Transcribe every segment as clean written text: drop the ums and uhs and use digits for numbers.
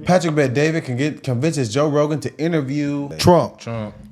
Patrick Bet David convinces Joe Rogan to interview Trump.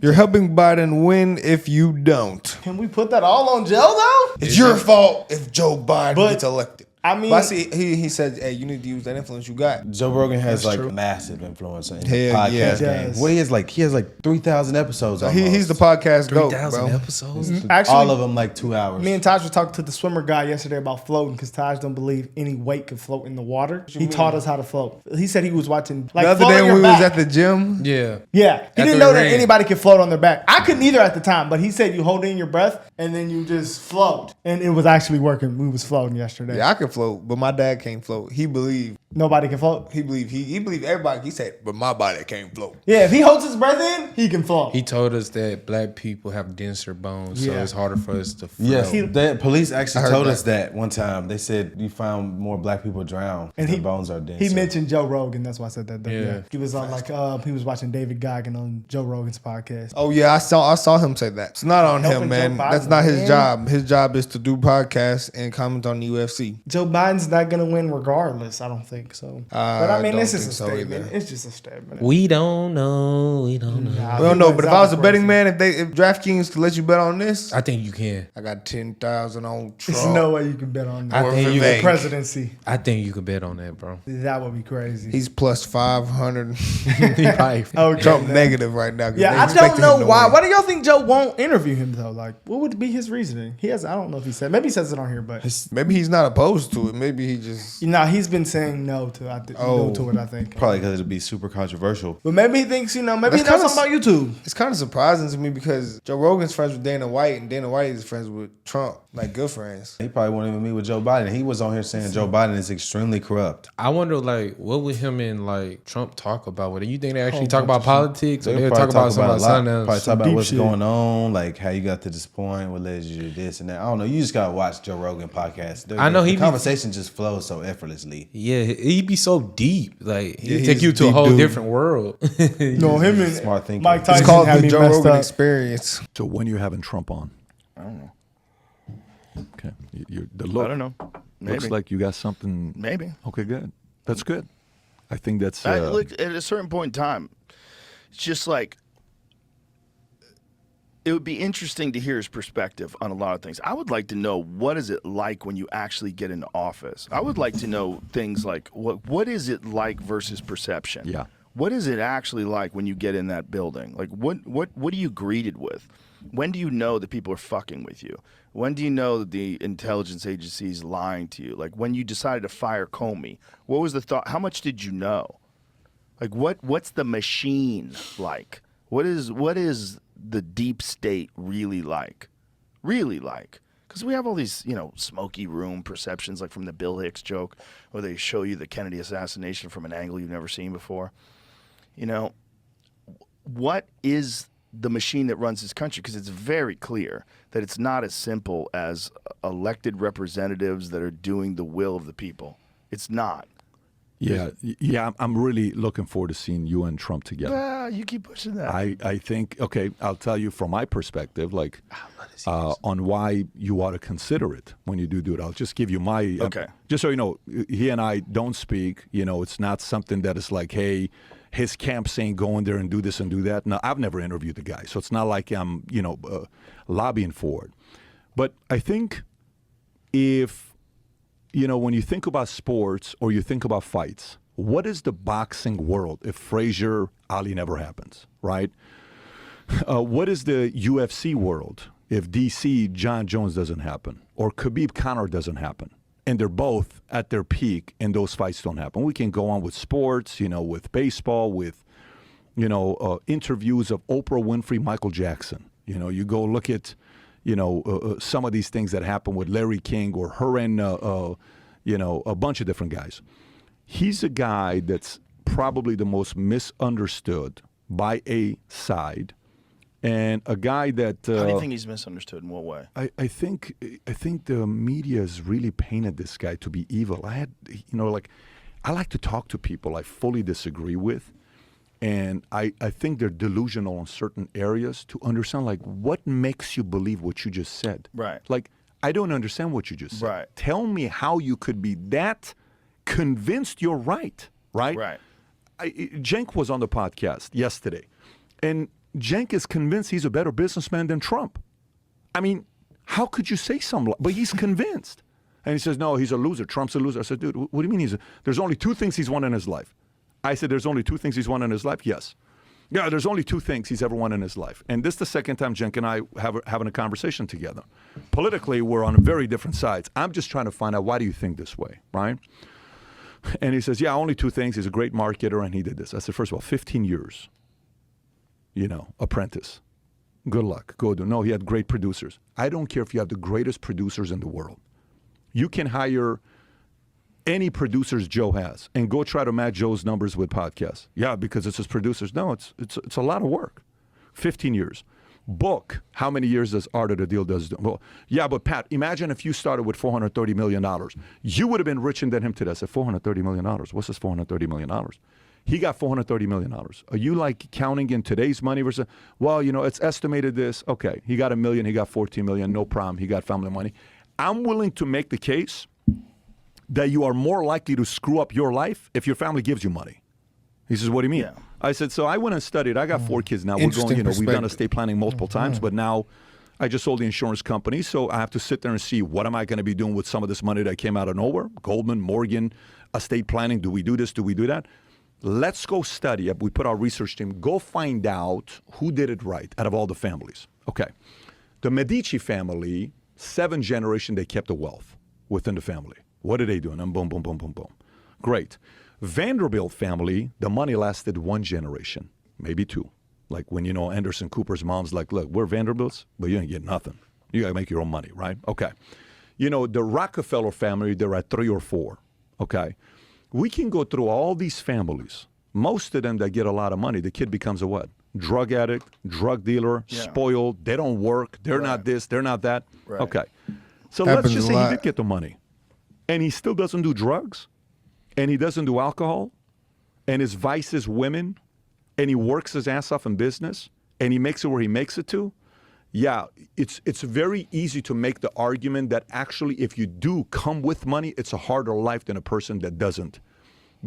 You're helping Biden win if you don't. Can we put that all on Joe though? It's your fault if Joe Biden gets elected. I mean, but I see he said, hey, you need to use that influence you got. Joe Rogan has That's like true. massive influence in Hell podcast yeah. game. Yes. What he has like 3,000 episodes. Almost. He's the podcast goat, 3,000 bro. episodes. Actually, all of them like 2 hours. me and Taj were talking to the swimmer guy yesterday about floating because Taj don't believe any weight can float in the water. He taught us how to float. He said he was watching like The other float day on when your we was back. at the gym, Yeah. Yeah, he didn't we know that ran. anybody could float on their back. I couldn't either at the time, but he said you hold in your breath and then you just float, and it was actually working. We was floating yesterday. yeah, I can float, but my dad can't float. He believed Nobody can float. he believed everybody. He said, but my body can't float. Yeah, if he holds his breath in, he can float. He told us that black people have denser bones, so Yeah. it's harder for us to float. Yes, the police actually heard told that. us that one time. They said you found more black people drown and their bones are dense. He mentioned Joe Rogan. That's why I said that. Though. Yeah. He was on he was watching David Goggin on Joe Rogan's podcast. Oh yeah, I saw him say that. It's not on Helping him, man. Joe Biden, That's not his man. job. His job is to do podcasts and comment on the UFC. Joe Biden's not gonna win regardless. I don't think so. But I mean, don't this is think a so statement. either. It's just a statement. We don't know. We don't know. Nah, We don't know, but if I was a betting crazy. man, if DraftKings could let you bet on this, I think you can. I got 10,000 on There's Trump. no way you can bet on I that. think you Vivek. can. Presidency. I think you can bet on that, bro. That would be crazy. He's plus 500. He probably. Okay, Trump then. negative right now. 'cause Yeah, they I don't expecting know him to why. win. Why do y'all think Joe won't interview him though? Like, what would be his reasoning? He has. I don't know if he said. Maybe he says it on here, but Maybe he's not opposed to it. Maybe he just. he's been saying no to. No to it. I think. Probably because it'd be super controversial. But maybe he thinks. Maybe That's he knows kinda- something about YouTube. It's kind of surprising to me because Joe Rogan's friends with Dana White, and Dana White is friends with Trump, like good friends. He probably won't even meet with Joe Biden. He was on here saying Joe Biden is extremely corrupt. I wonder, like, what would him and like Trump talk about? Would you think they actually Whole talk about bunch of politics, or They'll they probably talk about a lot. something Probably else? talk about deep what's shit. going on, like how you got to this point, what led you to this and that. I don't know. You just gotta watch Joe Rogan podcast. I know the he be- conversation just flows so effortlessly. Yeah, he'd be so deep. Like he'd Yeah, take he's you a to a deep whole dude. different world. No, him and Smart thinking. Mike It's Tyson It's called had the me Joe messed Rogan up. Experience. So when you having Trump on? I don't know. Okay, the look I don't know. Maybe. looks like you got something. Maybe. Okay, good. That's good. I think that's. Look, at a certain point in time, it's just like it would be interesting to hear his perspective on a lot of things. I would like to know what is it like when you actually get into office. I would like to know things like what is it like versus perception. Yeah. What is it actually like when you get in that building? Like what are you greeted with? When do you know that people are fucking with you? When do you know that the intelligence agency is lying to you? Like when you decided to fire Comey, what was the thought? How much did you know? Like what's the machine like? What is the deep state really like? Really like? Because we have all these, smoky room perceptions, like from the Bill Hicks joke, where they show you the Kennedy assassination from an angle you've never seen before. What is the machine that runs this country? Because it's very clear that it's not as simple as elected representatives that are doing the will of the people. It's not. Yeah. I'm really looking forward to seeing you and Trump together. You keep pushing that. I think. Okay, I'll tell you from my perspective, like on why you ought to consider it when you do it. I'll just give you my. Okay. Just so you know, he and I don't speak. It's not something that is like, hey, his camp saying go in there and do this and do that. No, I've never interviewed the guy, so it's not like I'm, lobbying for it. But I think if, when you think about sports or you think about fights, what is the boxing world if Frazier Ali never happens, right? What is the UFC world if DC John Jones doesn't happen or Khabib Conor doesn't happen? And they're both at their peak and those fights don't happen. We can go on with sports, with baseball, with, interviews of Oprah Winfrey, Michael Jackson. You go look at, some of these things that happen with Larry King or her and, a bunch of different guys. He's a guy that's probably the most misunderstood by a side. And a guy that How do you think he's misunderstood? In what way? I think the media has really painted this guy to be evil. I like to talk to people I fully disagree with, and I think they're delusional in certain areas to understand like what makes you believe what you just said. Right. Like I don't understand what you just said. Right. Tell me how you could be that convinced you're right. Right. Right. Cenk was on the podcast yesterday, and Cenk is convinced he's a better businessman than Trump. I mean, how could you say something? But he's convinced. And he says, no, he's a loser. Trump's a loser. I said, dude, what do you mean there's only two things he's won in his life. I said, there's only two things he's won in his life? Yes. Yeah, there's only two things he's ever won in his life. And this is the second time Cenk and I having a conversation together. Politically, we're on very different sides. I'm just trying to find out, why do you think this way, right? And he says, yeah, only two things. He's a great marketer, and he did this. I said, first of all, 15 years, apprentice. Good luck. Go do. No, he had great producers. I don't care if you have the greatest producers in the world. You can hire any producers Joe has and go try to match Joe's numbers with podcasts. Yeah, because it's his producers. No, it's a lot of work. 15 years. Book, how many years does Art of the Deal does? Well, yeah, but Pat, imagine if you started with $430 million. You would have been richer than him today. I said, $430 million. What's this $430 million? He got $430 million. Are you like counting in today's money versus, well, it's estimated this. Okay, he got $1 million, he got $14 million, no problem. He got family money. I'm willing to make the case that you are more likely to screw up your life if your family gives you money. He says, what do you mean? Yeah. I said, so I went and studied. I got 4 kids now. We're going, we've done estate planning multiple times, but now I just sold the insurance company, so I have to sit there and see, what am I going to be doing with some of this money that came out of nowhere? Goldman, Morgan, estate planning. Do we do this? Do we do that? Let's go study it. We put our research team, go find out who did it right out of all the families. Okay. The Medici family, 7 generations, they kept the wealth within the family. What are they doing? And boom, boom, boom, boom, boom. Great. Vanderbilt family, the money lasted 1 generation, maybe 2. Like when, Anderson Cooper's mom's like, look, we're Vanderbilts, but you ain't get nothing. You got to make your own money, right? Okay. The Rockefeller family, they're at 3 or 4. Okay. We can go through all these families. Most of them that get a lot of money, the kid becomes a what? Drug addict, drug dealer, spoiled. They don't work. They're not this. They're not that. Right. Okay. So let's just say he did get the money. And he still doesn't do drugs. And he doesn't do alcohol. And his vice is women. And he works his ass off in business. And he makes it where he makes it to. Yeah, it's very easy to make the argument that actually if you do come with money, it's a harder life than a person that doesn't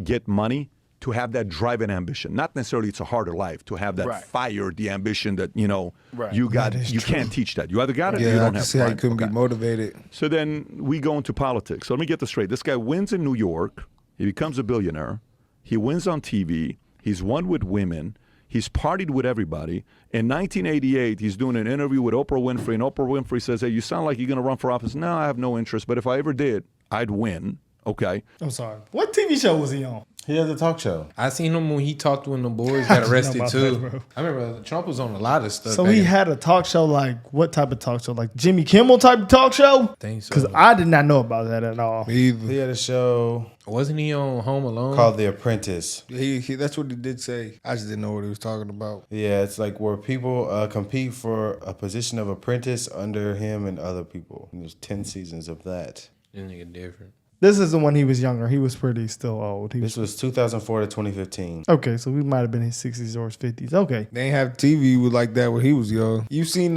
get money, to have that drive and ambition. Not necessarily it's a harder life to have that fire, the ambition that, you got. You can't teach that. You either got it or you don't have it. Yeah, I can see how you couldn't be motivated. So then we go into politics. So let me get this straight. This guy wins in New York. He becomes a billionaire. He wins on TV. He's won with women. He's partied with everybody. In 1988, he's doing an interview with Oprah Winfrey, and Oprah Winfrey says, hey, you sound like you're going to run for office. No, I have no interest, but if I ever did, I'd win. Okay. I'm sorry. What TV show was he on? He has a talk show. I seen him when he talked when the boys got arrested too. I remember Trump was on a lot of stuff. So he had a talk show, like what type of talk show? Like Jimmy Kimmel type of talk show? Think so. Because I did not know about that at all. Me either. He had a show. Wasn't he on Home Alone? Called The Apprentice. He that's what he did say. I just didn't know what he was talking about. Yeah, it's like where people compete for a position of apprentice under him and other people. And there's 10 seasons of that. This nigga different. This isn't when he was younger. He was pretty still old. This was 2004 to 2015. Okay, so we might have been in his 60s or his 50s. Okay. They ain't have TV with like that when he was young. You seen,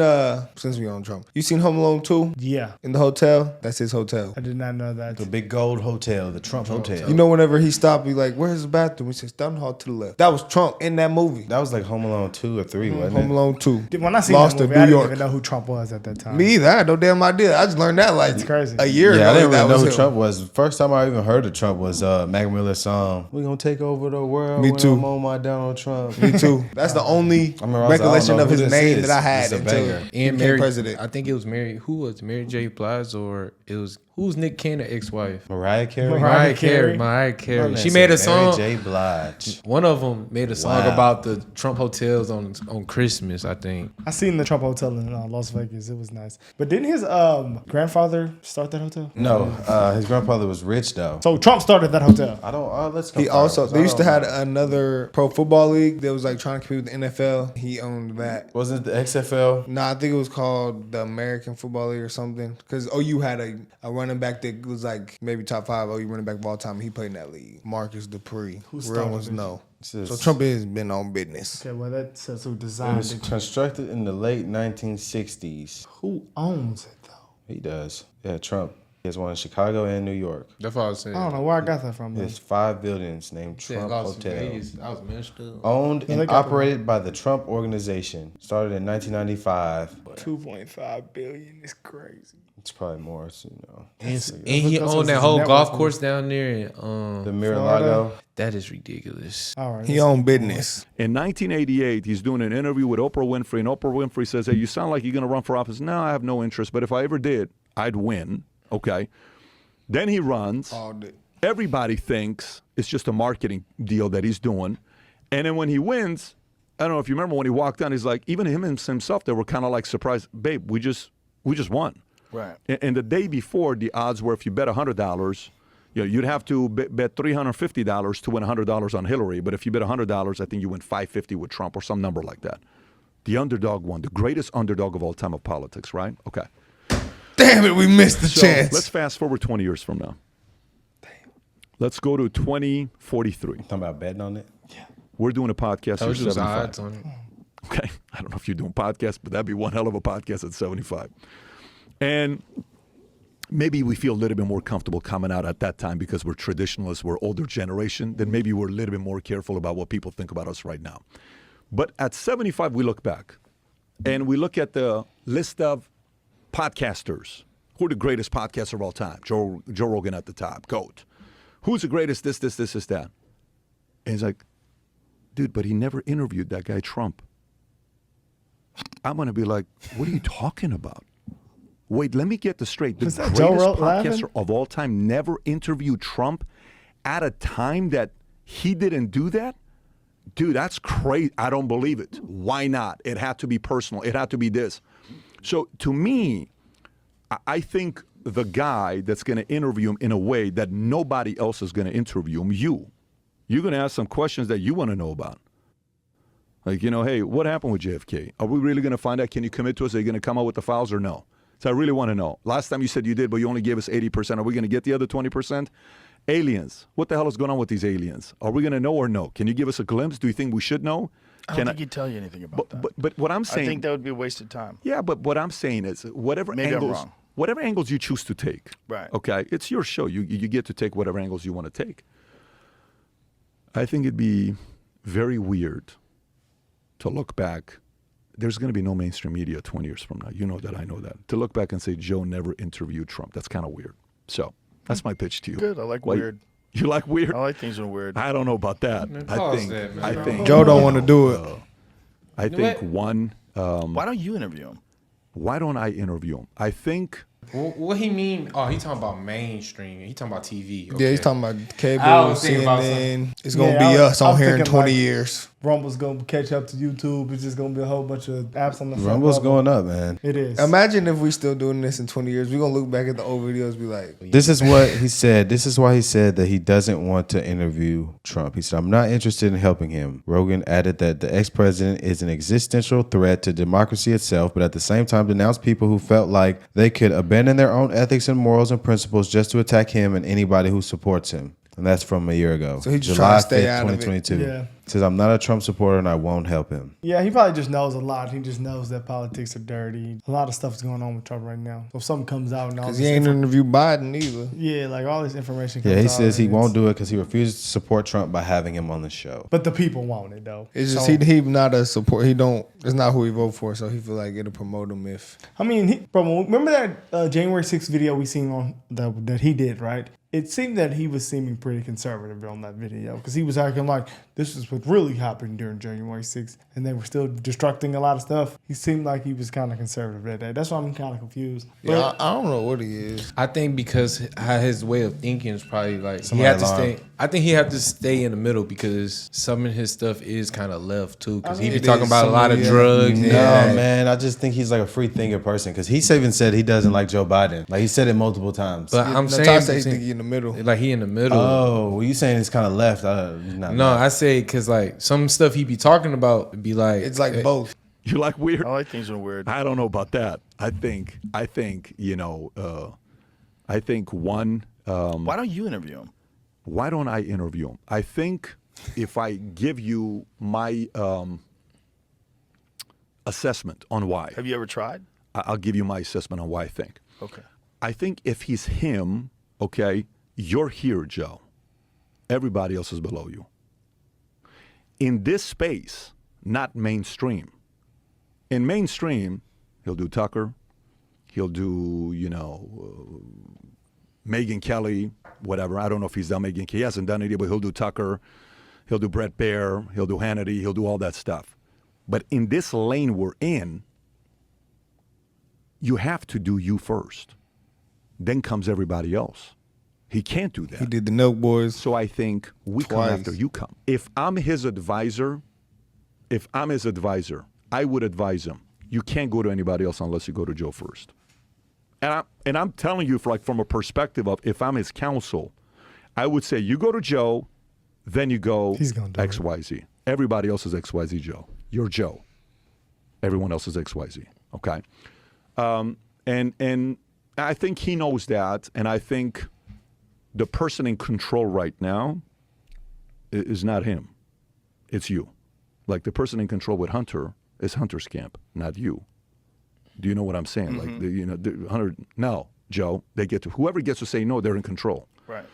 since we on Trump, you seen Home Alone 2? Yeah. In the hotel? That's his hotel. I did not know that. The big gold hotel, the Trump hotel. You know, whenever he stopped, he like, where's the bathroom? He says, down the hall to the left. That was Trump in that movie. That was like Home Alone 2 or 3, wasn't it? Home Alone 2. When I seen Lost that movie, in New I didn't York. even know who Trump was at that time. Me either. I had no damn idea. I just learned that like It's crazy. a year ago. Yeah, I didn't that really know was who him. Trump was. First time I even heard of Trump was Mac Miller's song, "We gonna take over the world." Me too. I'm on my Donald Trump. Me too. That's the only recollection of his name that I had until he became president. I think it was Mary. Who was Mary J. Blige, or it was who's Nick Cannon's ex-wife? Mariah Carey. Mariah Carey. She made a song. Mary J. Blige. One of them made a song about the Trump hotels on Christmas, I think. I seen the Trump hotel in Las Vegas. It was nice. But didn't his grandfather start that hotel? No, his grandfather was rich though. So Trump started that hotel. I don't. Let's. He also they used to have another pro football league that was like trying to compete with the NFL. He owned that. Wasn't it the XFL? No, I think it was called the American Football League or something. Because OU had a running back that was like maybe top 5 OU running back of all time. He played in that league. Marcus Dupree. Real ones know. So Trump has been on business. Okay, well that says who It designed was it. constructed in the late 1960s. Who owns it though? He does. Yeah, Trump. He has one in Chicago and New York. That's what I was saying. I don't know where I got that from. There's 5 buildings named Trump Las Hotel. Vegas. I was messed up. Owned they and got operated by the Trump Organization. Started in 1995. 2.5 billion is crazy. It's probably more, so, you know. And that's he what owned his that whole net golf worth course down there. The Mar-a-Lago. Florida. That is ridiculous. All right. He owned business. In 1988, he's doing an interview with Oprah Winfrey, and Oprah Winfrey says, "Hey, you sound like you're going to run for office." "No, I have no interest, but if I ever did, I'd win." Okay. Then he runs. All day. Everybody thinks it's just a marketing deal that he's doing. And then when he wins, I don't know if you remember when he walked down, he's like, even him himself, they were kind of like surprised. "Babe, we just won." Right. And the day before, the odds were if you bet $100, you'd have to bet $350 to win $100 on Hillary. But if you bet $100, I think you win $550 with Trump or some number like that. The underdog won, the greatest underdog of all time of politics, right? Okay. Damn it, we missed the So chance. let's fast forward 20 years from now. Let's go to 2043. Talking about betting on it? We're doing a podcast Told at you it was 75. odds on it. Okay. I don't know if you're doing podcasts, but that'd be one hell of a podcast at 75. And maybe we feel a little bit more comfortable coming out at that time because we're traditionalists, we're older generation, then maybe we're a little bit more careful about what people think about us right now. But at 75, we look back and we look at the list of podcasters. Who are the greatest podcasters of all time? Joe Rogan at the top, GOAT. Who's the greatest this, that? And he's like, dude, but he never interviewed that guy Trump. I'm going to be like, what are you talking about? Wait, let me get this straight. The Was that greatest Joe podcaster laughing? of all time never interviewed Trump at a time that he didn't do that? Dude, that's crazy. I don't believe it. Why not? It had to be personal. It had to be this. So to me, I think the guy that's going to interview him in a way that nobody else is going to interview him, you're going to ask some questions that you want to know about. Like, hey, what happened with JFK? Are we really going to find out? Can you commit to us? Are you going to come out with the files or no? So I really want to know. Last time you said you did, but you only gave us 80%. Are we going to get the other 20%? Aliens. What the hell is going on with these aliens? Are we going to know or no? Can you give us a glimpse? Do you think we should know? I don't think he'd tell you anything about that. But what I'm saying, I think that would be a waste of time. yeah, but what I'm saying is whatever Maybe I'm angles, wrong. whatever angles you choose to take. Right. Okay, it's your show. You get to take whatever angles you want to take. I think it'd be very weird to look back. There's going to be no mainstream media 20 years from now. You know that. I know that. To look back and say Joe never interviewed Trump, that's kind of weird. So that's my pitch to you. Good. I like Why- weird. You like weird? I like things that are weird. I don't know about that. Man, I pause think. that, man. I think. Joe don't want to do it. I think one. Why don't you interview him? Why don't I interview him? I think. What he mean? Oh, he talking about mainstream. He talking about TV. Yeah, Okay. he's talking about cable, I was thinking about CNN. It's going to Yeah, be I was- us I on was here in thinking 20 like- years. Rumble's gonna catch up to YouTube. It's just gonna be a whole bunch of apps on the front. Rumble's level. going up, man. It is. Imagine if we still doing this in 20 years. We're going to look back at the old videos and be like, This is what he said. This is why he said that he doesn't want to interview Trump. He said, "I'm not interested in helping him." Rogan added that the ex-president is an existential threat to democracy itself, but at the same time denounced people who felt like they could abandon their own ethics and morals and principles just to attack him and anybody who supports him. And that's from a year ago. So he just July trying to stay 5th, out of it. 2022. Yeah. Says, "I'm not a Trump supporter and I won't help him." Yeah, he probably just knows a lot. He just knows that politics are dirty. A lot of stuff's going on with Trump right now. So if something comes out and all because this he ain't info- interviewed Biden either. yeah, like all this information comes Yeah, he out says he and won't it's- do it because he refuses to support Trump by having him on the show. But the people want it though. It's just So- he not a support. He don't. It's not who he vote for. So he feel like it'll promote him if. I mean, bro, remember that January 6th video we seen on that he did, right? It seemed that he was seeming pretty conservative on that video because he was acting like this is what really happened during January 6th, and they were still destructing a lot of stuff. He seemed like he was kind of conservative that day. That's why I'm kind of confused. But Yeah, I don't know what he is. I think because how his way of thinking is probably like he Somebody had to alarm. stay. I think he had to stay in the middle because some of his stuff is kind of left too. Because he be It talking is about a lot of some- drugs. No, and- man, I just think he's like a free thinker person because he even said he doesn't like Joe Biden. Like he said it multiple times. But I'm Ty saying, say he think he in the middle. like he in the middle. Oh, well, you saying it's kind of left? Not No, left. I say because like some stuff he be talking about be like It's like both. You like weird? I like things that are weird. I don't know about that. I think I think one. Why don't you interview him? Why don't I interview him? I think if I give you my assessment on why, Have you ever tried? I'll give you my assessment on why I think. Okay. I think if he's him, okay, you're here, Joe. Everybody else is below you. In this space, not mainstream. In mainstream, he'll do Tucker. He'll do, Megyn Kelly, whatever. I don't know if he's done Megyn Kelly. He hasn't done it, but he'll do Tucker. He'll do Brett Baer. He'll do Hannity. He'll do all that stuff. But in this lane we're in, you have to do you first. Then comes everybody else. He can't do that. He did the Milk Boys. So I think we come after you come. If I'm his advisor, I would advise him. You can't go to anybody else unless you go to Joe first. And I'm telling you, from a perspective of if I'm his counsel, I would say you go to Joe, then you go XYZ. Everybody else is XYZ Joe. You're Joe. Everyone else is XYZ. Okay? And I think he knows that, and I think the person in control right now is not him. It's you. Like the person in control with Hunter is Hunter's camp, not you. Do you know what I'm saying? Mm-hmm. Like, Hunter, no, Joe, whoever gets to say no, they're in control. Right.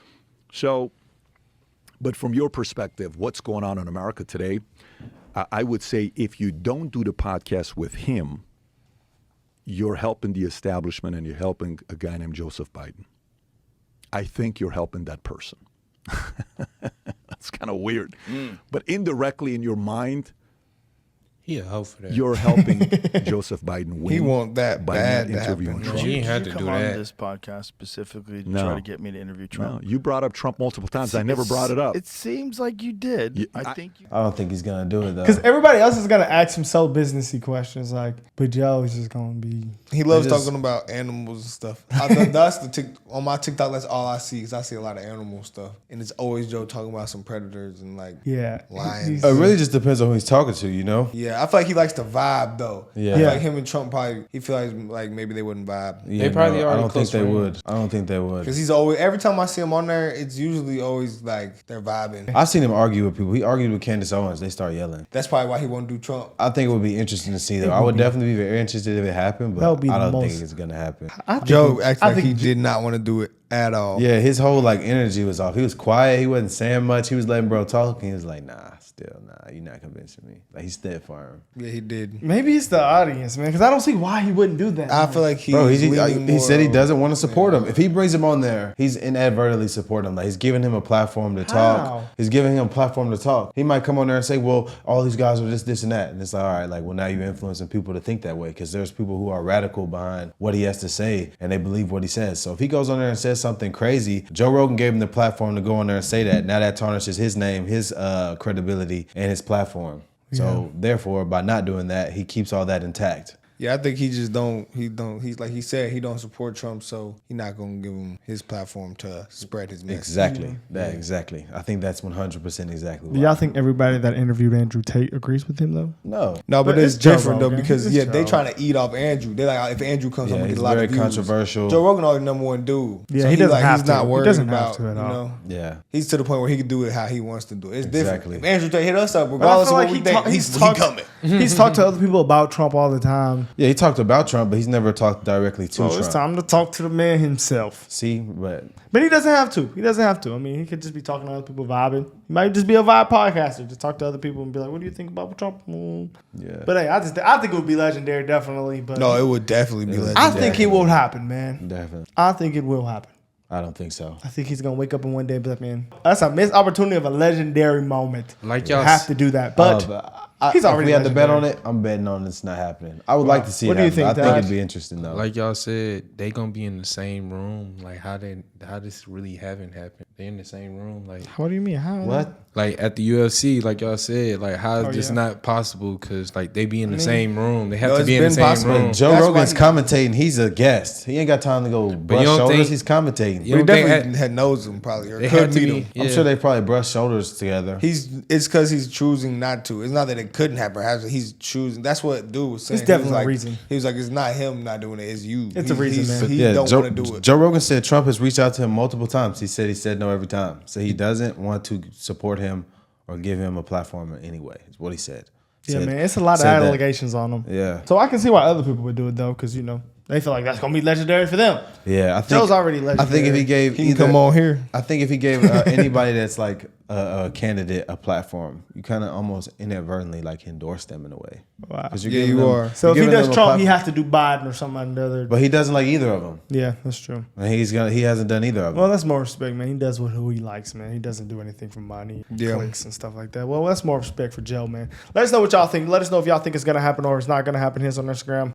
So, but from your perspective, what's going on in America today, I would say if you don't do the podcast with him, you're helping the establishment and you're helping a guy named Joseph Biden. I think you're helping that person. That's kind of weird. But indirectly in your mind, Yeah, hope for that. you're helping Joseph Biden win. He want that by bad not to interviewing happen. Trump. She ain't had Did to you do come on that. this podcast specifically to No. try to get me to interview Trump? No, you brought up Trump multiple times. I never brought it up. It seems like you did. I think you. I don't think he's gonna do it though. Because everybody else is gonna ask him so businessy questions, like, but Joe's just gonna be. He loves They just- talking about animals and stuff. On my TikTok, that's all I see, because I see a lot of animal stuff, and it's always Joe talking about some predators and like Yeah. lions. It really just depends on who he's talking to, you know? Yeah, I feel like he likes to vibe though. Yeah. I feel Yeah. like him and Trump probably. He feel like maybe they wouldn't vibe. Yeah, probably I already don't think close they friends. would. I don't think they would. Because he's always, every time I see him on there, it's usually always like they're vibing. I've seen him argue with people. He argued with Candace Owens. They start yelling. That's probably why he won't do Trump. I think it would be interesting to see though. I would definitely be very interested if it happened, That would but be I the don't think most- it's gonna happen. Joe acts I like think he did not want to do it at all. Yeah, his whole like energy was off. He was quiet. He wasn't saying much. He was letting bro talk. And he was like, nah, you're not convincing me. Like he stood firm. Yeah, he did. Maybe it's the audience, man, because I don't see why he wouldn't do that. I feel like he's Bro, leaning he more said he on- doesn't want to support him. If he brings him on there, he's inadvertently supporting him. Like he's giving him a platform to talk. How? He's giving him a platform to talk. He might come on there and say, well, all these guys are just this and that. And it's like, all right, like, well, now you're influencing people to think that way because there's people who are radical behind what he has to say and they believe what he says. So if he goes on there and says something crazy, Joe Rogan gave him the platform to go on there and say that. Now that tarnishes his name, his credibility, and his platform. So therefore, by not doing that, he keeps all that intact. Yeah, I think he just don't. He's like he said, he don't support Trump, so he's not gonna give him his platform to spread his message. Exactly. Exactly. I think that's 100% exactly. Do y'all think everybody that interviewed Andrew Tate agrees with him though? No. No, but But it's it's Joe different though Rogan. because It's they Joe. trying to eat off Andrew. They like, if Andrew comes, I'm Yeah, gonna he's get a lot very of views. controversial. Joe Rogan already #1 dude. Yeah, so he doesn't have he's not to. He worried doesn't have about to at all. Yeah. He's to the point where he can do it how he wants to do it. It's Exactly. different. If Andrew Tate hit us up, But I regardless feel of like what we think, he's he talked. coming. He's talked to other people about Trump all the time. Yeah, he talked about Trump, but he's never talked directly to So Trump. it's time to talk to the man himself. See, but But he doesn't have to. He doesn't have to. I mean, he could just be talking to other people, vibing. He might just be a vibe podcaster. Just talk to other people and be like, "What do you think about Trump?" yeah. But hey, I think it would be legendary, definitely. But No, it would definitely be legendary. I think it will happen, man. Definitely. I think it will happen. I don't think so. I think he's gonna wake up in one day and be like, "Man, that's a missed opportunity of a legendary moment." Like You y'all have to do that, but he's if already we had to bet legendary. on it, I'm betting on it's not happening. I would like to see What it do you happen. I think, think Dad? it'd be interesting though. Like y'all said, they gonna be in the same room. Like how this really haven't happened. They in the same room. Like What do you mean? How? what? like at the UFC, like y'all said, like how is Oh, this yeah. not possible? Because like they be in the same room. They have No, to it's be in the been same possible. room. Joe That's Rogan's why commentating. He's a guest. He ain't got time to go brush you don't shoulders. think- He's commentating. You He don't think definitely had knows him probably or they could had to meet be? him. I'm Yeah. sure they probably brush shoulders together. It's because he's choosing not to. It's not that it couldn't happen. He's choosing. That's what dude was saying. It's definitely he was a like, reason. He was like, it's not him not doing it. It's you. It's a reason, man. He yeah, don't Joe, want to do it. Joe Rogan said Trump has reached out to him multiple times. He said no every time. So he doesn't want to support him or give him a platform anyway. Is what he said. Yeah, Said- man, it's a lot of said that- allegations on him. Yeah. So I can see why other people would do it though, because They feel like that's gonna be legendary for them. Yeah, I think Joe's already legendary. I think if he gave He can come on here. I think if he gave anybody that's like a candidate a platform, you kind of almost inadvertently like endorse them in a way. Wow. 'Cause you're Yeah, giving you them- are. So if you're he giving does them a Trump, he platform. has to do Biden or something like other. But he doesn't like either of them. Yeah, that's true. And he hasn't done either of them. Well, that's more respect, man. He does who he likes, man. He doesn't do anything for money, Yeah. clicks, and stuff like that. Well, that's more respect for Joe, man. Let us know what y'all think. Let us know if y'all think it's gonna happen or it's not gonna happen. Hit us on Instagram.